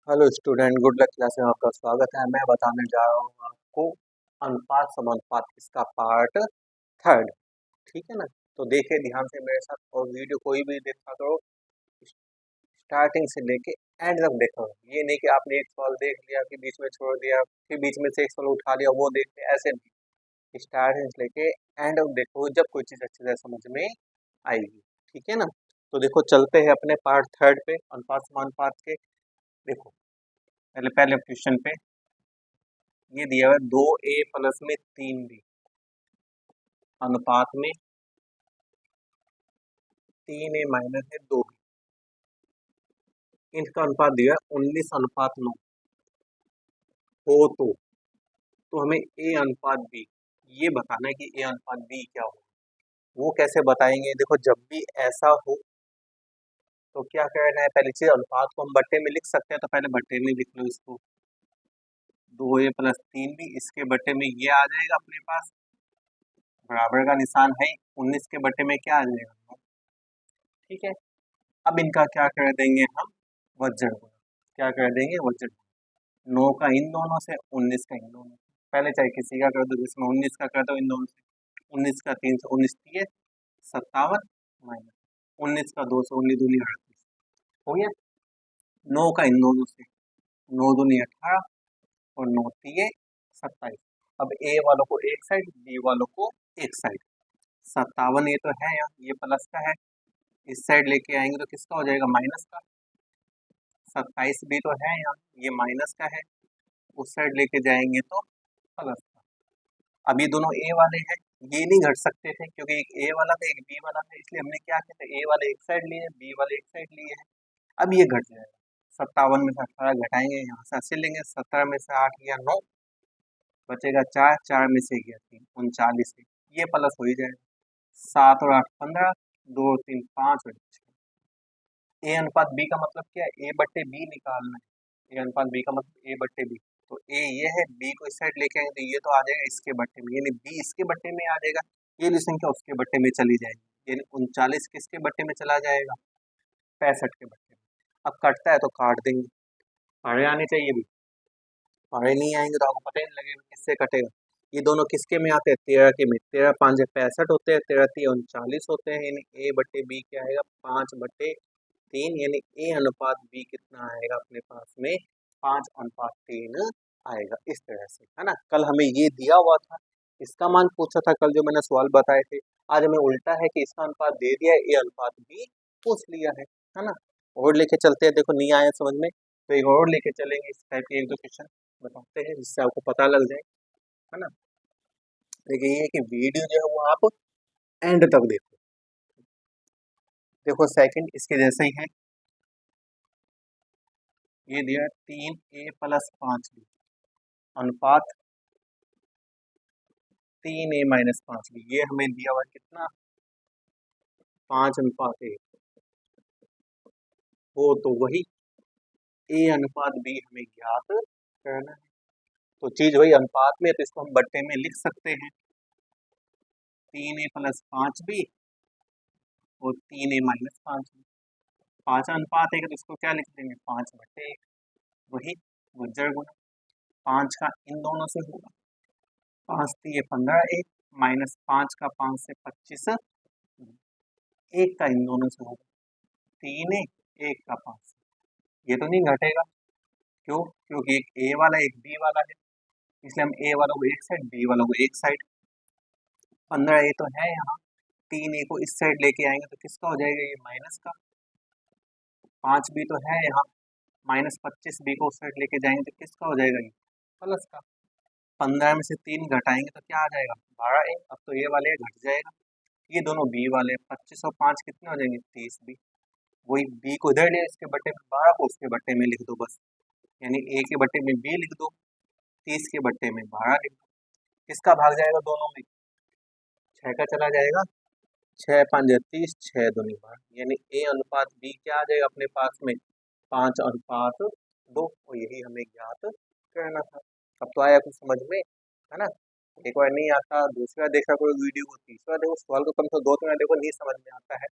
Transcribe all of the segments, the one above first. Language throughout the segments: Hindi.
Hello student, good luck class में आपका स्वागत है। मैं बताने जा रहा हूँ आपको अनुपात समानुपात इसका पार्ट थर्ड। ठीक है ना। तो देखिए ध्यान से मेरे साथ और वीडियो कोई भी देखा करो, स्टार्टिंग से लेके एंड तक देखा करो। ये नहीं कि आपने एक सवाल देख लिया कि बीच में छोड़ दिया, फिर बीच में से एक सवाल उठा लिया वो देख लिया, ऐसे नहीं। स्टार्टिंग से लेके एंड तक देखो, जब कोई चीज़ अच्छे से समझ में आएगी। ठीक है ना। तो देखो चलते हैं अपने पार्ट थर्ड पे, अनुपात समानुपात के। देखो पहले पहले क्वेश्चन पे ये दिया हुआ है 2a प्लस में 3b अनुपात में 3a माइनस है 2b। इनका अनुपात दिया है 19:9 हो तो हमें a अनुपात b ये बताना है कि a अनुपात b क्या हो। वो कैसे बताएंगे? देखो जब भी ऐसा हो तो क्या करना है, पहले चीज अनुपात को हम बट्टे में लिख सकते हैं, तो पहले बट्टे में लिख लो इसको। 2a प्लस 3b इसके बट्टे में ये आ जाएगा अपने पास, बराबर का निशान है। 19 के बट्टे में क्या आ जाएगा? ठीक है। अब इनका क्या कर देंगे हम? वज्र गुणा। क्या कर देंगे? वज्र गुणा। 9 का इन दोनों से, 19 का इन दोनों से। पहले चाहे किसी का कर दो, जिसमें 19 का कर दो इन दोनों से। 19 का 3 से 19 तीय 57 माइनस 19 का 2 से 19 दूनी 38 हो गया। 9 का इन दोनों से, 9 दूनी 18 और 9 तीय 27। अब ए वालों को एक साइड, बी वालों को एक साइड। 57 ये तो है यहाँ, ये प्लस का है, इस साइड लेके आएंगे तो किसका हो जाएगा? माइनस का। 27 भी तो है यहाँ, ये माइनस का है, उस साइड लेके जाएंगे तो प्लस का। अब ये दोनों ए वाले हैं, ये नहीं घट सकते थे क्योंकि एक ए वाला था एक बी वाला था, इसलिए हमने क्या किया था, ए वाले एक साइड लिए बी वाले एक साइड लिए हैं। अब ये घट जाएगा। 57 में से 18 घटाएंगे, यहाँ से 80 लेंगे, 17 में से 8 गया 9, बचेगा 4, 4 में से गया 3, 39 है। ये प्लस हो ही जाएगा। 7 और 8 15, 2 और 3 5 और 6। ए अनुपात बी का मतलब क्या है? ए बट्टे बी निकालना है। ए अनुपात बी का मतलब ए बट्टे बी। तो ए ये है, बी को इस साइड लेके आएंगे तो ये तो आ जाएगा इसके बट्टे में, यानी बी इसके बट्टे में आ जाएगा। ये वाली संख्या उसके बट्टे में चली जाएगी, यानी 39 किसके बट्टे में चला जाएगा? 65 के बट्टे में। अब कटता है तो काट देंगे, पढ़े आने चाहिए भी, पढ़े नहीं आएंगे तो आपको पता ही नहीं लगेगा किससे कटेगा। ये दोनों किसके में आते हैं? 13 के में। 13 5 65 होते हैं, 13 3 39 होते हैं, यानी ए बट्टे बी क्या आएगा? 5/3, यानी ए अनुपात बी कितना आएगा अपने पास में? 5:3 आएगा। इस तरह से है ना। कल हमें ये दिया हुआ था, इसका मान पूछा था कल जो मैंने सवाल बताए थे। आज हमें उल्टा है कि इसका अनुपात दे दिया है, ए अनुपात बी पूछ लिया है ना। और लेके चलते हैं, देखो नहीं आया समझ में तो एक और लेके चलेंगे, इस टाइप के एक दो क्वेश्चन बताते हैं जिससे आपको पता लग जाए, है ना। देखिए ये है कि वीडियो जो है वो आप एंड तक देखो। देखो सेकंड इसके जैसे ही है, ये दिया है 3a प्लस 5b अनुपात 3a माइनस 5b। ये हमें दिया हुआ है कितना? 5:1 हो तो वही a अनुपात b हमें ज्ञात करना है। तो चीज वही अनुपात में है, तो इसको हम बट्टे में लिख सकते हैं, 3a प्लस 5b और 3a माइनस 5b। 5 अनुपात है तो इसको क्या लिख देंगे? 5/1। वही वज्र गुना। 5 का इन दोनों से होगा, 5 3 15 1 माइनस 5 का 5 से 25 1 का इन दोनों से होगा 3 1 का 5। ये तो नहीं घटेगा, क्यों? क्योंकि एक ए वाला एक बी वाला है, इसलिए हम ए वाला को एक साइड बी वाला को एक साइड। 15 ए तो है यहाँ, 3 ए को इस साइड लेके आएंगे तो किसका हो जाएगा? ये माइनस का। 5 बी तो है यहाँ, माइनस 25 बी को उस साइड लेके जाएंगे तो किसका हो जाएगा? ये प्लस का। 15 में से 3 घटाएंगे तो क्या आ जाएगा? 12 ए। अब तो ये वाले घट जाएगा, ये दोनों बी वाले 25 और 5 कितने हो जाएंगे? 30 बी। वही बी को इधर ले, इसके बट्टे में 12 को उसके बट्टे में लिख दो बस, यानी ए के बट्टे में बी लिख दो, 30 के बट्टे में 12 लिख दो। किसका भाग जाएगा दोनों में? 6 का चला जाएगा, 6 5 30, 6 दूनी 12, यानी ए अनुपात बी क्या आ जाएगा अपने पास में? 5:2। और यही हमें ज्ञात करना था। अब तो आया कुछ समझ में, है ना। एक बार नहीं आता, दूसरा देखा कोई वीडियो को, तीसरा देखो सवाल को, कम से कम 2 3 बार देखो, नहीं समझ में आता है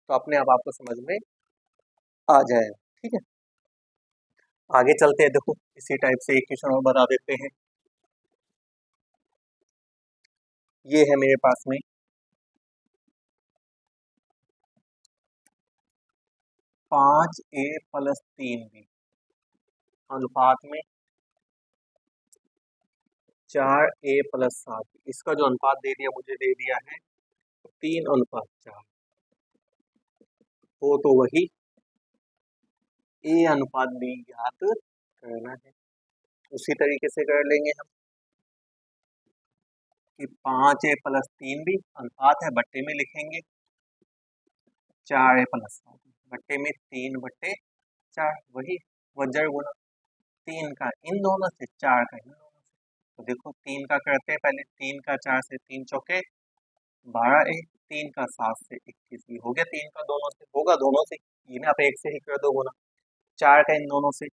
तो अपने आप आपको समझ में आ जाएगा। ठीक है। आगे चलते हैं, देखो इसी टाइप से एक क्वेश्चन और बता देते हैं। ये है मेरे पास में 5a+3b अनुपात में 4a+7। इसका जो अनुपात दे दिया मुझे, दे दिया है 3:4। तो वही a/b ज्ञात करना है। उसी तरीके से कर लेंगे हम कि 5a+3b अनुपात है, बट्टे में लिखेंगे 4a+7, बट्टे में 3/4, वही वज्र गुना 3 का इन दोनों से, 4 का इन दोनों से। तो देखो 3 का करते हैं पहले, 3 का 4 से 3 चौके 12a, 3 का 7 से 21, ये हो गया 3 का दोनों से, होगा दोनों से, ये ना आप एक से ही कर दो गुना, 4 का इन दोनों से,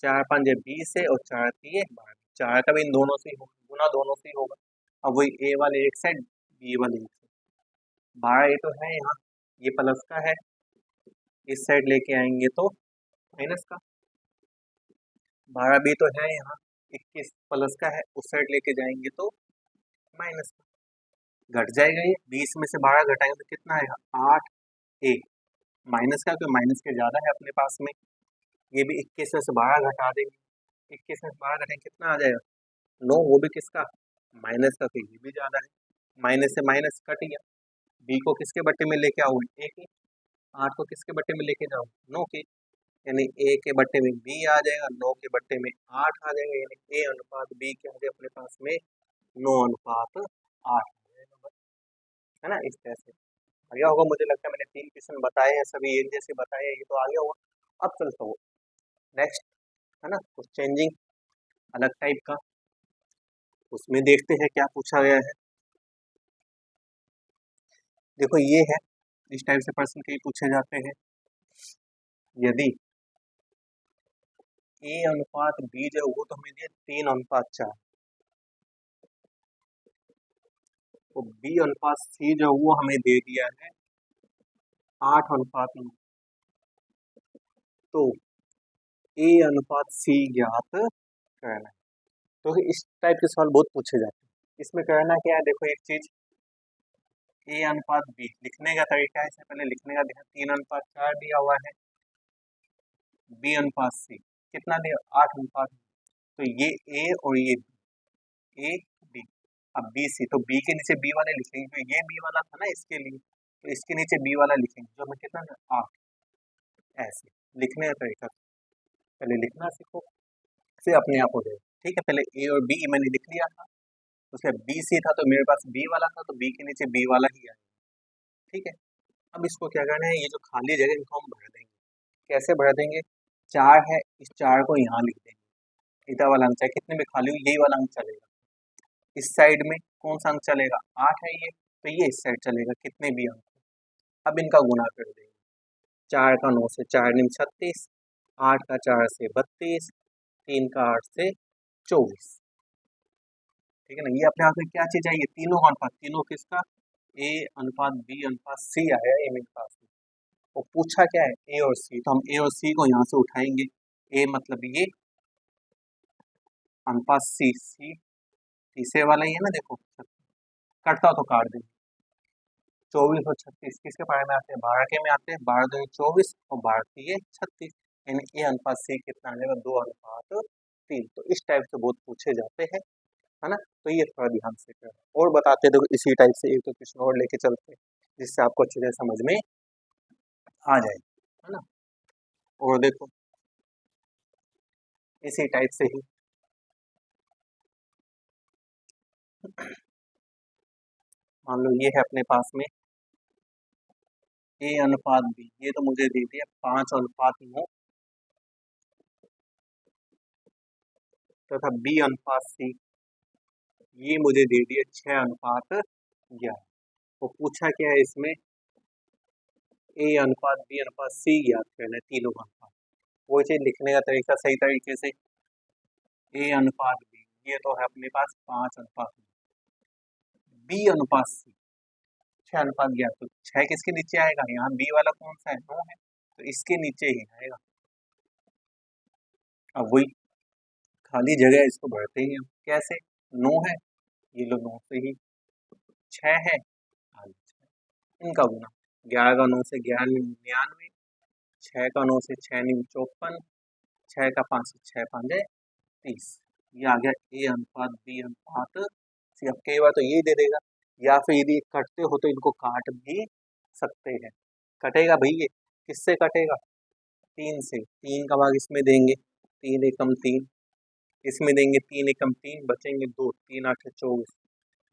4 5 20 है और 4 3 12, 4 का भी इन दोनों से ही होगा, गुना दोनों से ही होगा। अब वही ए वाले एक साइड, बी वाले एक साइड, 12 ये तो है यहाँ, ये प्लस का है, इस साइड लेके आएंगे तो माइनस का, 12 भी तो है यहाँ, 21 प्लस का है, उस साइड लेके जाएंगे तो माइनस का, घट जाएगा ये, 20 में से 12 घटाएंगे तो कितना आएगा 8a, माइनस का, क्योंकि माइनस के ज़्यादा है अपने पास में। ये भी 21 में से 12 घटा देंगे, 21 में से 12 घटाएंगे कितना आ जाएगा 9, वो भी किसका माइनस का, तो ये भी ज़्यादा है, माइनस से माइनस कट गया। बी को किसके बट्टे में लेके आओगे, ए के, 8 को किसके बट्टे में लेके जाओ 9 के, यानी ए के बट्टे में बी आ जाएगा, 9 के बट्टे में 8 आ जाएगा, यानी a/b क्या आ गया अपने पास में 9:8 आ जाएगा, है ना। इस तरह से आ गया होगा, मुझे लगता है मैंने 3 क्वेश्चन बताए हैं, सभी एक जैसे बताए हैं, ये तो आ गया होगा। अब चलता हो नेक्स्ट, है ना, कुछ चेंजिंग अलग टाइप का, उसमें देखते हैं क्या पूछा गया है। देखो ये है, इस टाइप से प्रश्न कई पूछे जाते हैं, यदि a/b जो वो तो हमें दिया 3:4, तो b/c जो वो हमें दे दिया है 8:9, तो a/c ज्ञात करना है। तो इस टाइप के सवाल बहुत पूछे जाते हैं। इसमें करना क्या है, देखो एक चीज, a/b लिखने का तरीका है, इससे पहले लिखने का देखा 3:4 दिया हुआ है, b/c कितना दिया 8:9, तो ये a और ये a b, अब बी सी, तो बी के नीचे बी वाले लिखेंगे, तो ये बी वाला था ना इसके लिए, तो इसके नीचे बी वाला लिखेंगे, जो हमें कितना था 8, ऐसे लिखने का तरीका, पहले लिखना सीखो फिर अपने आप हो जाएगा। ठीक है, पहले ए और बी मैंने लिख लिया था, उसके बी सी था तो मेरे पास बी वाला था, तो बी के नीचे बी वाला ही आया। ठीक है, अब इसको क्या करना है, ये जो खाली जगह इनको हम भर देंगे। कैसे भर देंगे, 4 है, इस 4 को यहाँ लिख देंगे, इधर वाला अंक चाहे कितने में खाली हो यही वाला अंक चलेगा। इस साइड में कौन सा अंक चलेगा 8 है ये, तो ये इस साइड चलेगा कितने भी अंक, अब इनका गुणा कर देंगे, 4 का 9 से 4 9 36, 8 का 4 से 32, 3 का 8 से 24। ठीक है ना, ये अपने आप में क्या चीज है, ये तीनों का अनुपात, तीनों किसका a/b/c आया है मेरे पास में। वो पूछा क्या है ए और सी, तो हम ए और सी को यहाँ से उठाएंगे, ए मतलब ये अनुपात सी, सी तीसरे वाला ही है ना, देखो कटता हो तो काट देंगे, 24 और 36 किसके बारे में आते हैं 12 के में आते हैं, 12 2 24 और 12 3 36, यानी a/c कितना आ जाएगा 2:3। तो इस टाइप से बहुत पूछे जाते हैं, है ना, तो ये थोड़ा ध्यान से करना। और बताते देखो इसी टाइप से एक तो क्वेश्चन और लेके चलते हैं, जिससे आपको अच्छे से समझ में आ जाए, है ना। और देखो इसी टाइप से ही मान लो ये है अपने पास में a/b, ये तो मुझे दे दिया 5:9 तथा b/c ये मुझे दे दिया 6:11। तो पूछा क्या है इसमें a/b/c ज्ञात करना है, तीनों का अनुपात। वो चीज लिखने का तरीका सही तरीके से, a/b ये तो है अपने पास 5:9, b/c 6:11, तो 6 किसके नीचे आएगा, यहाँ बी वाला कौन सा है 9 है, तो इसके नीचे ही आएगा, अब वही खाली जगह है, इसको भरते ही हम कैसे। 9 है, ये लो 9 से ही 6 है, आगे 6 इनका गुना। 11 का 9 से 11 99, 6 का 9 से 6 54, 6 का 5 से 6 5 30। ये आ गया ए अनुपात बी अनुपात सी। अब कई बार तो ये दे देगा, या फिर यदि कटते हो तो इनको काट भी सकते हैं। कटेगा भाई, ये किससे कटेगा? 3 से। 3 का भाग इसमें देंगे, 3 एकम 3, इसमें देंगे 3 एकम 3, बचेंगे 2, 3 8 24,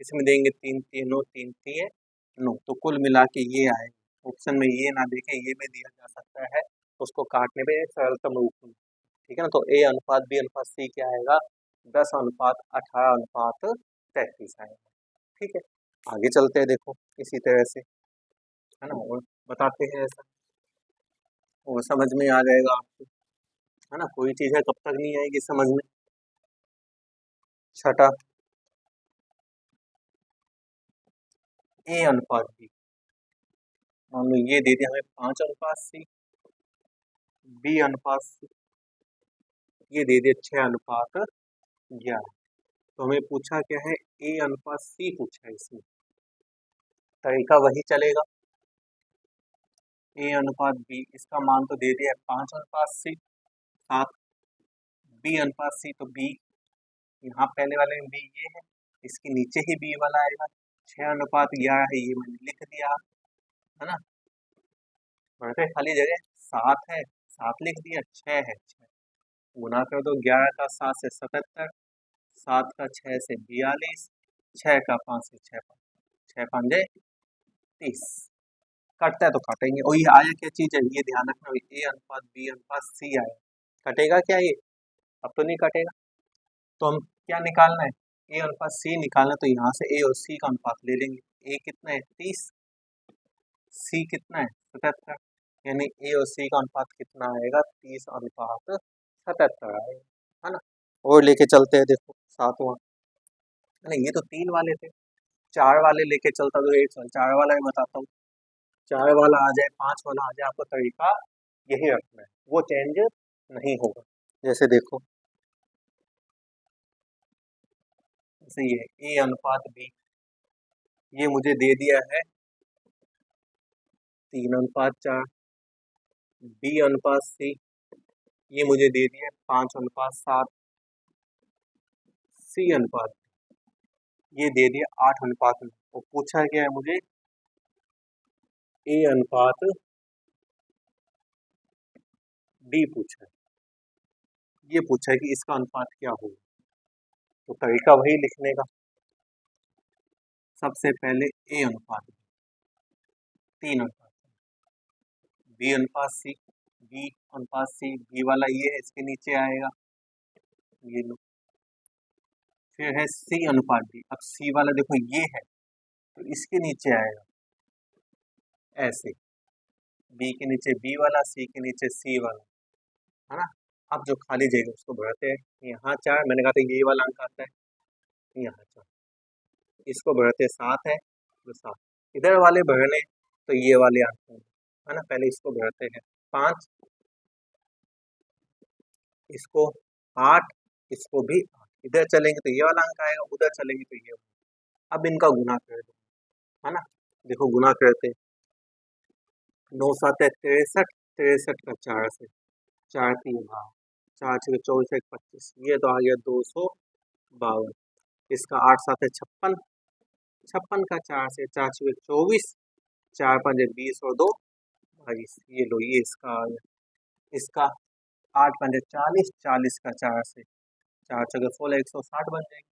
इसमें देंगे 3 3 9, 3 3 9। तो कुल मिला के ये आए। ऑप्शन में ये ना देखें, ये भी दिया जा सकता है, उसको काटने पे सरलतम रूप में। ठीक है ना, तो ए अनुपात बी अनुपात सी क्या आएगा? 10 अनुपात 18 अनुपात 33 आएगा। ठीक है, आगे चलते हैं, देखो इसी तरह से, है ना, और बताते हैं ऐसा, और समझ में आ जाएगा आपको, है ना। कोई चीज़ है कब तक नहीं आएगी समझ में। छठा, ए अनुपात बी। मान लो ये दे दिया हमें 5 अनुपात सी, बी अनुपात सी, ये दे दिया 6 अनुपात 11। तो हमें पूछा क्या है? ए अनुपात सी पूछा है इसमें। तरीका वही चलेगा, ए अनुपात बी, इसका मान तो दे दिया है 5 अनुपात सी 7, बी अनुपात सी तो बी, यहाँ पहले वाले में बी ये है, इसके नीचे ही बी वाला आएगा। 6 अनुपात 11 है, ये मैंने लिख दिया, है ना। बढ़ते खाली जगह 7 है, 7 लिख दिया, 6 है 6 गुना कर दो, 11 का 7 से 77, 7 का 6 से 42, 6 का 5 से 6 6 5 30। कटता है तो काटेंगे। और ये आया क्या चीज है, ये ध्यान रखना, ए अनुपात बी अनुपात सी आया। कटेगा क्या ये? अब तो नहीं कटेगा। तो हम क्या निकालना है? ए अनुपात सी निकालना है, तो यहाँ से ए और सी का अनुपात ले लेंगे। ए कितना है? 30, सी कितना है? 77, यानी ए और सी का अनुपात कितना आएगा? 30 अनुपात 77 आएगा, है ना। और लेके चलते हैं, देखो सातवां, नहीं ये तो 3 वाले थे, 4 वाले लेके चलता, तो एक 4 वाला ही बताता हूँ। 4 वाला आ जाए, 5 वाला आ जाए, आपको तरीका यही रखना है, वो चेंज नहीं होगा। जैसे देखो, जैसे ये ए अनुपात बी, ये मुझे दे दिया है 3 अनुपात 4, बी अनुपात सी, ये मुझे दे दिया है 5 अनुपात 7, सी अनुपात ये दे दिया 8 अनुपात 9। और पूछा क्या है मुझे? ए अनुपात डी पूछा है, ये पूछा है कि इसका अनुपात क्या होगा। तो तरीका वही लिखने का, सबसे पहले ए अनुपात 3 अनुपात, बी अनुपात सी, बी अनुपात सी, बी वाला ये है, इसके नीचे आएगा, ये लो। फिर है सी अनुपात डी, अब सी वाला देखो ये है, तो इसके नीचे आएगा ऐसे, बी के नीचे बी वाला, सी के नीचे सी वाला, है ना। अब जो खाली जगह उसको बढ़ाते हैं, यहाँ 4, मैंने कहा था ये वाला अंक आता है, यहाँ 4, इसको बढ़ाते 7 है तो 7, इधर वाले बढ़ने तो ये वाले आते हैं, है ना। पहले इसको बढ़ाते हैं 5, इसको 8, इसको भी 8, इधर चलेंगे तो ये वाला अंक आएगा, उधर चलेंगे तो ये वाला। अब इनका गुना कर दो, है ना। देखो गुना करते, 9 7 है 63, 63 का 4 से, 4 3 12, 4 6 24 1 25, ये तो आ गया 252। इसका 8 7 है 56, 56 का 4 से, 4 6 24, 4 5 20 और 2 22, ये लो ये इसका आ गया। इसका 8 5 40, 40 का 4 से, 4 6 16 160 बन जाएगी।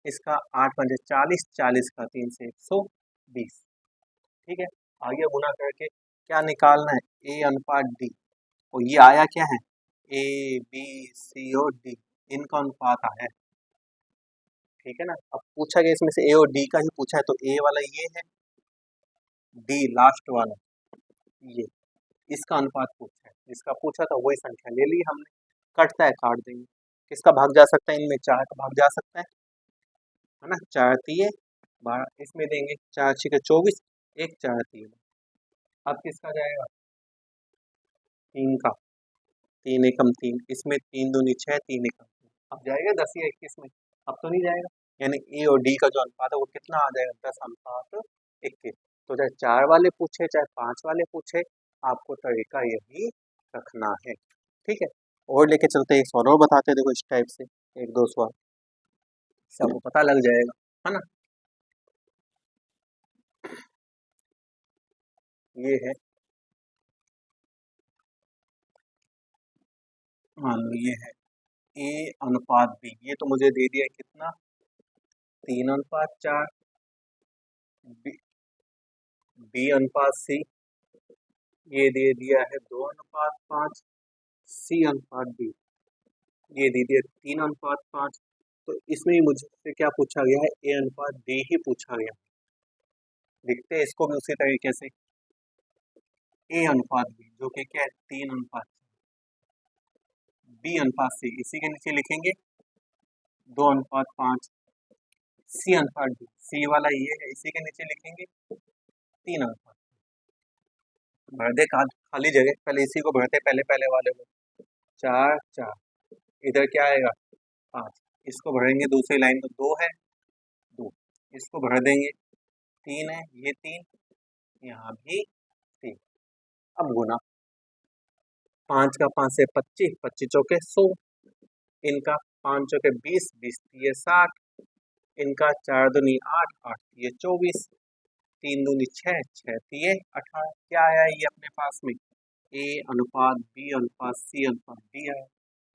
इसका 8 5 40, 40 का 3 से 120। ठीक है, आगे गुना करके क्या निकालना है? ए अनुपात डी। और ये आया क्या है? ए बी सी और डी, इनका अनुपात आया है। ठीक है ना। अब पूछा गया इसमें से ए और डी का ही पूछा है, तो ए वाला ये है, डी लास्ट वाला ये, इसका अनुपात पूछा है। जिसका पूछा था वही संख्या ले ली हमने, कटता है काट देंगे। किसका भाग जा सकता है? इनमें 4 का भाग जा सकता है ना। 4 3 12, इसमें देंगे 4 6 24, 1 4 3। अब किसका जाएगा? 3 का, तीन एकम तीन, इसमें तीन दूनी छह, तीन एकम तीन, अब जाएगा 10 या 21 में? अब तो नहीं जाएगा। यानी ए और डी का जो अनुपात है वो कितना आ जाएगा? 10:21। तो चाहे 4 वाले पूछे चाहे 5 वाले पूछे, आपको तरीका यही रखना है। ठीक है, और लेके चलते एक सवाल और बताते हैं, देखो इस टाइप से एक दो सवाल सबको पता लग जाएगा, है ना। ये है, मान लो ये है ए अनुपात बी, ये तो मुझे दे दिया कितना? 3:4। बी, बी अनुपात सी, ये दे दिया है 2:5। सी अनुपात डी, ये दे दिया 3:5। तो इसमें ही मुझसे क्या पूछा गया है? ए अनुपात डी ही पूछा गया। लिखते हैं इसको भी उसी तरीके से, ए अनुपात बी जो कि क्या है? 3:4। बी अनुपात सी इसी के नीचे लिखेंगे 2:5। सी अनुपात डी, सी वाला ये है, इसी के नीचे लिखेंगे 3:5। भर दे खाली जगह, पहले इसी को भरते, पहले पहले वाले को। 4 4, इधर क्या आएगा? 5। इसको भरेंगे दूसरी लाइन, तो 2 है 2, इसको भर देंगे 3 है, ये 3, यहाँ भी 3। अब गुना, 5 का 5 से 25, 25 चौके 100, इनका 5 चौके 20, 20 ये 60, इनका 4 दूनी 8, 8 ये 24, 3 दूनी 6, 6 ये 18। क्या आया ये अपने पास में? ए अनुपात बी अनुपात सी अनुपात डी आया।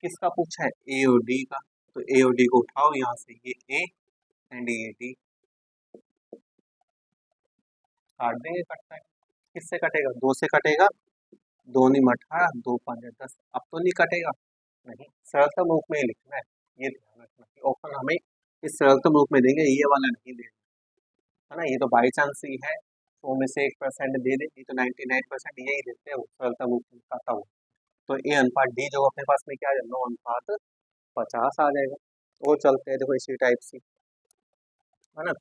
किसका पूछा है? ए और डी का। तो ए और डी को उठाओ यहाँ से, ये ए एंड ये डी, काट देंगे, कटता है। किससे कटेगा? 2 से कटेगा, 2 नी 18, 2 5 10। अब तो नहीं कटेगा, नहीं, सरलतम रूप में ही लिखना है। ये ध्यान रखना कि ऑप्शन हमें इस सरलतम रूप में देंगे, ये वाला नहीं देंगे, है ना। ये तो बाई चांस ही है, 100 में से 1% दे दे, ये तो 99% यही देते हैं सरलतम रूप में खाता हुआ। तो ए अनुपात डी जो अपने पास में क्या है? 9:50 आ जाएगा। और चलते हैं, देखो इसी टाइप से, है ना।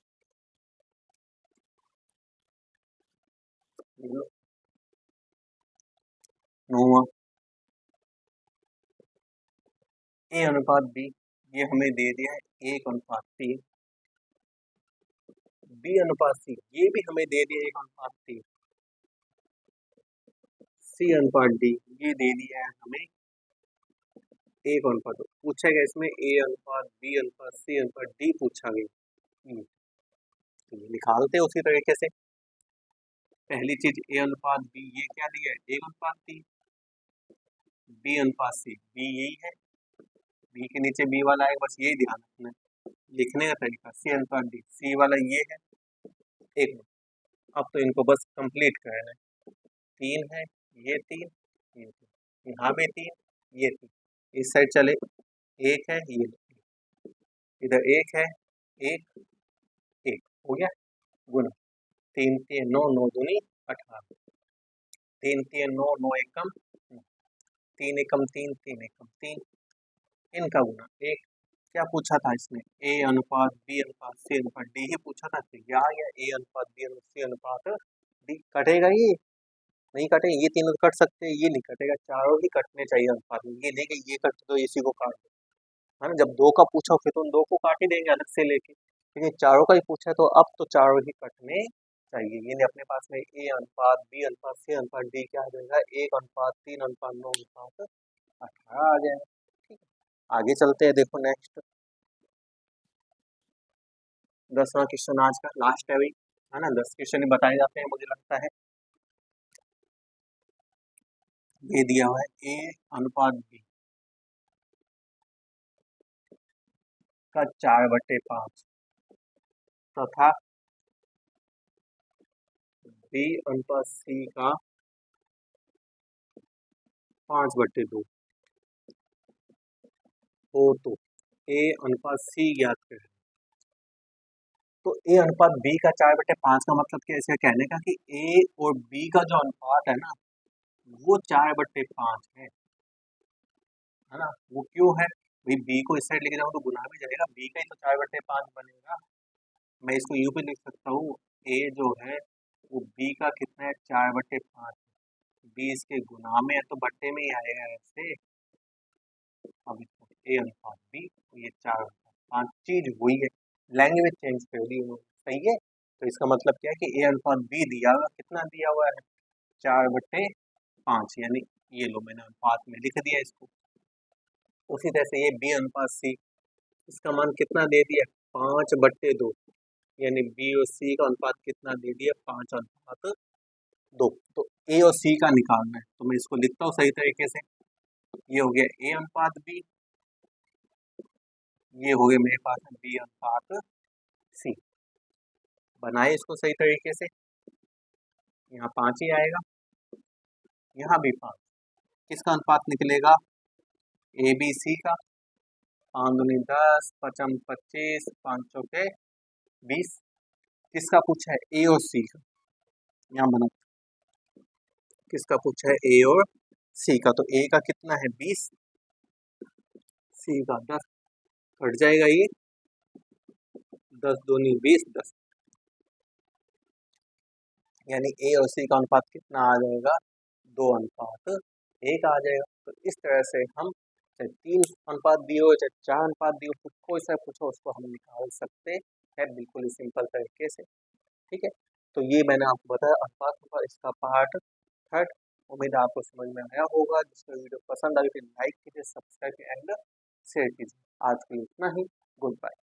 नौवा, ए अनुपात बी, ये हमें दे दिया है 1:3। बी अनुपात सी, ये भी हमें दे दिया 1:3। सी अनुपात डी, ये दे दिया है हमें 1:2। पूछा गया इसमें ए अनुपात बी अनुपात सी अनुपात डी पूछा गया। तो ये निकालते हैं उसी तरीके से। पहली चीज ए अनुपात बी, ये क्या दिया है? 1:3। बी अनुपात सी, बी यही है, बी के नीचे बी वाला है, बस यही ध्यान रखना है लिखने का तरीका। सी अनुपात डी, सी वाला ये है 1। अब तो इनको बस कंप्लीट करना है। 3 है, ये 3, ये 3, यहाँ भी 3, ये 3, इस साइड चले 1 है, ये इधर 1 है, 1 1 हो गया गुना। 3 3 9, 9 दूनी 18, 3 3 9, 9 एकम 3 एकम 3, 3 एकम 3, इनका गुना 1। क्या पूछा था इसमें? ए अनुपात बी अनुपात सी अनुपात डी ही पूछा था, तो यह आ गया ए अनुपात बी अनुपात सी अनुपात डी। कटेगा ये? नहीं कटेगा, ये तीनों कट सकते हैं, ये नहीं कटेगा, चारों ही कटने चाहिए अनुपात में। ये नहीं कि ये कट दो इसी को काट दो, है ना। जब 2 का पूछा फिर तो उन 2 को काट ही देंगे अलग से लेके, लेकिन चारों का ही पूछा है तो अब तो चारों ही कटने चाहिए। ये नहीं, अपने पास में ए अनुपात बी अनुपात सी अनुपात डी क्या आ जाएगा? 1:3:9:18 आ जाएगा। ठीक है, आगे चलते हैं, देखो नेक्स्ट 10वां क्वेश्चन आज का लास्ट है भाई, है ना। 10 क्वेश्चन ही बताए जाते हैं मुझे लगता है। ये दिया हुआ है ए अनुपात बी का 4/5 तथा बी अनुपात सी का 5/2 हो तो ए अनुपात सी ज्ञात करें। तो ए अनुपात बी का 4/5 का मतलब क्या? इसका कहने का कि ए और बी का जो अनुपात है ना, वो 4/5 है ना। वो क्यों है भाई? बी को इस साइड लेके जाऊँ तो गुना भी जाएगा, बी का ही तो 4/5 बनेगा। मैं इसको यूं भी लिख सकता हूँ, ए जो है वो बी का कितना है? 4/5। बी इसके गुना में है तो बट्टे में ही आएगा ऐसे, अब इसको ए अनुपात बी, तो ये 4:5 चीज हुई है, लैंग्वेज चेंज कर दी उन्होंने, सही है। तो इसका मतलब क्या है कि ए अनुपात बी दिया हुआ, कितना दिया हुआ है 4/5, यानी ये लो मैंने अनुपात में लिख दिया इसको। उसी तरह से ये बी अनुपात सी, इसका मान कितना दे दिया 5/2, यानी बी और सी का अनुपात कितना दे दिया 5:2। तो ए और सी का निकालना है, तो मैं इसको लिखता हूँ सही तरीके से। ये हो गया ए अनुपात बी, ये हो गया मेरे पास में बी अनुपात सी। बनाए इसको सही तरीके से, यहाँ 5 ही आएगा, यहाँ भी 5। किसका अनुपात निकलेगा ए बी सी का, 5 दूनी 10, 5 25, 5 चौके 20। किसका पूछा है ए और सी का, यहाँ बना, किसका पूछा है ए और सी का, तो ए का कितना है 20, सी का 10, कट जाएगा ये 10 दूनी 20, 10, यानी ए और सी का अनुपात कितना आ जाएगा 2:1 आ जाएगा। तो इस तरह से हम चाहे 3 अनुपात दिए हो चाहे 4 अनुपात दिए हो, कोई सा पूछो उसको हम निकाल सकते हैं बिल्कुल ही सिंपल तरीके से, ठीक है। तो ये मैंने आपको बताया अनुपात का इसका पार्ट थर्ड। उम्मीद है आपको समझ में आया होगा। जिसको वीडियो पसंद आई तो लाइक कीजिए, सब्सक्राइब एंड शेयर कीजिए। आज के लिए इतना ही, गुड बाय।